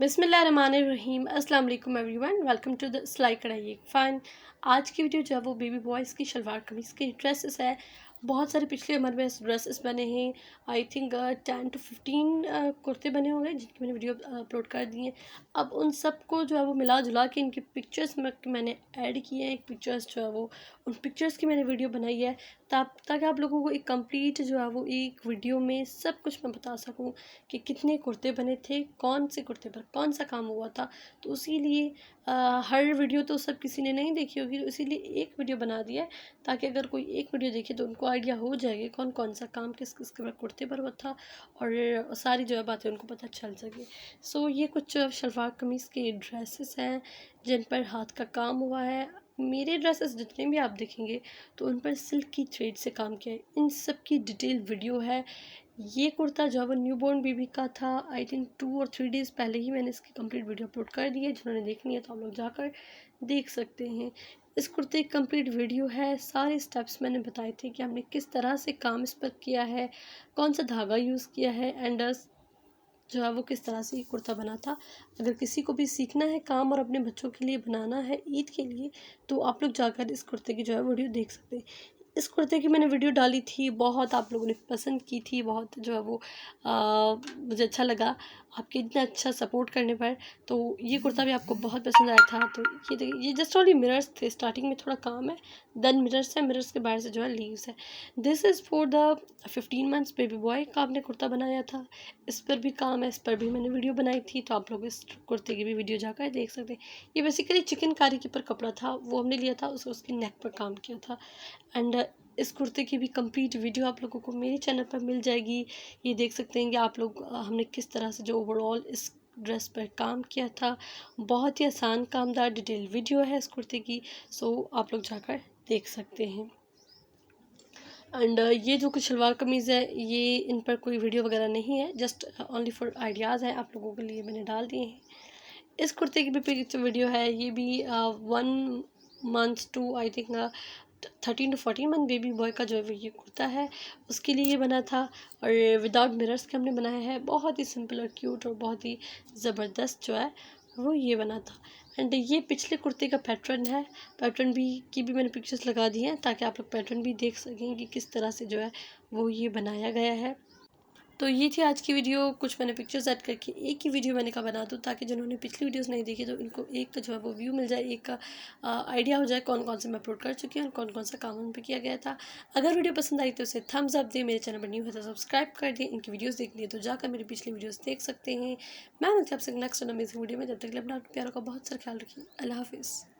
बिस्मिल्लाहिर्रहमानिर्रहीम अस्सलाम वालेकुम एवरीवन, वेलकम टू द सिलाई कढ़ाई फ़ाइन। आज की वीडियो जो है वो बेबी बॉयज़ की शलवार कमीज़ की ड्रेसेस है। बहुत सारे पिछले हमारे पास ड्रेसेस बने हैं। आई थिंक 10 to 15 कुर्ते बने होंगे जिनकी मैंने वीडियो अपलोड कर दी हैं। अब उन सब को जो है वो मिला जुला के इनकी पिक्चर्स मैंने ऐड किए हैं। एक पिक्चर्स जो है वो उन पिक्चर्स की मैंने वीडियो बनाई है ताकि आप लोगों को एक कंप्लीट जो है वो एक वीडियो में सब कुछ मैं बता सकूं कि कितने कुर्ते बने थे, कौन से कुर्ते पर कौन सा काम हुआ था। तो उसी लिए हर वीडियो तो सब किसी ने नहीं देखी होगी, तो इसीलिए एक वीडियो बना दिया है ताकि अगर कोई एक वीडियो देखे तो उनको आइडिया हो जाएगा कौन कौन सा काम किस किस के कुर्ते पर हुआ था और सारी जो है बातें उनको पता चल सके। सो ये कुछ शलवार कमीज़ के ड्रेसेस हैं जिन पर हाथ का काम हुआ है। मेरे ड्रेसेस जितने भी आप देखेंगे तो उन पर सिल्क की थ्रेड से काम किया है। इन सब की डिटेल वीडियो है। ये कुर्ता जो है वो न्यूबॉर्न बेबी का था। आई थिंक 2 और 3 डेज़ पहले ही मैंने इसकी कंप्लीट वीडियो अपलोड कर दी है। जिन्होंने देखनी है तो आप लोग जाकर देख सकते हैं। इस कुर्ते की कंप्लीट वीडियो है। सारे स्टेप्स मैंने बताए थे कि हमने किस तरह से काम इस पर किया है, कौन सा धागा यूज़ किया है एंड जो है वो किस तरह से ये कुर्ता बना था। अगर किसी को भी सीखना है काम और अपने बच्चों के लिए बनाना है ईद के लिए तो आप लोग जाकर इस कुर्ते की जो है वीडियो देख सकते हैं। इस कुर्ते की मैंने वीडियो डाली थी, बहुत आप लोगों ने पसंद की थी, बहुत जो है वो मुझे अच्छा लगा आपके इतना अच्छा सपोर्ट करने पर। तो ये कुर्ता भी आपको बहुत पसंद आया था। तो ये देखिए, ये जस्ट ओनली मिरर्स थे। स्टार्टिंग में थोड़ा काम है, देन मिरर्स है, मिरर्स के बाहर से जो है लीव्स है। This is for the 15 months baby boy का आपने कुर्ता बनाया था। इस पर भी काम है, इस पर भी मैंने वीडियो बनाई थी, तो आप लोग इस कुर्ते की भी वीडियो जाकर देख सकते हैं। ये बेसिकली चिकनकारी के ऊपर कपड़ा था, वो हमने लिया था, उसकी नेक पर काम किया था। एंड इस कुर्ते की भी कंप्लीट वीडियो आप लोगों को मेरे चैनल पर मिल जाएगी। ये देख सकते हैं कि आप लोग हमने किस तरह से जो ओवरऑल इस ड्रेस पर काम किया था। बहुत ही आसान कामदार डिटेल वीडियो है इस कुर्ते की। सो आप लोग जाकर देख सकते हैं। एंड ये जो कुछ शलवार कमीज़ है ये इन पर कोई वीडियो वगैरह नहीं है, जस्ट ओनली फॉर आइडियाज़ हैं, आप लोगों के लिए मैंने डाल दिए हैं। इस कुर्ते की भी पिक्चर वीडियो है। ये भी 1 month to I think 13 to 14 month baby boy का जो है ये कुर्ता है, उसके लिए ये बना था। और विदाउट मिरर्स के हमने बनाया है। बहुत ही सिंपल और क्यूट और बहुत ही ज़बरदस्त जो है वो ये बना था। एंड ये पिछले कुर्ते का पैटर्न है। पैटर्न भी की भी मैंने पिक्चर्स लगा दी हैं ताकि आप लोग पैटर्न भी देख सकें कि किस तरह से जो है वो ये बनाया गया है। तो ये थी आज की वीडियो। कुछ मैंने पिक्चर्स ऐड करके एक ही वीडियो मैंने कहा बना दूँ ताकि जिन्होंने पिछली वीडियोस नहीं देखी तो इनको एक जो है वो व्यू मिल जाए, एक आइडिया हो जाए कौन कौन से मैं अपलोड कर चुकी हूँ और कौन कौन सा काम उन पर किया गया था। अगर वीडियो पसंद आई तो उसे थम्स अप दें, मेरे चैनल पर न्यू है तो सब्सक्राइब कर दें, इनकी वीडियोज़ देख लिए तो जाकर मेरी पिछली वीडियोज़ देख सकते हैं। मैं मिलती हूँ आपसे नेक्स्ट अमेजिंग वीडियो में। जब तक अपना प्यारों का बहुत सारा ख्याल रखिए। अल्लाह हाफिज़।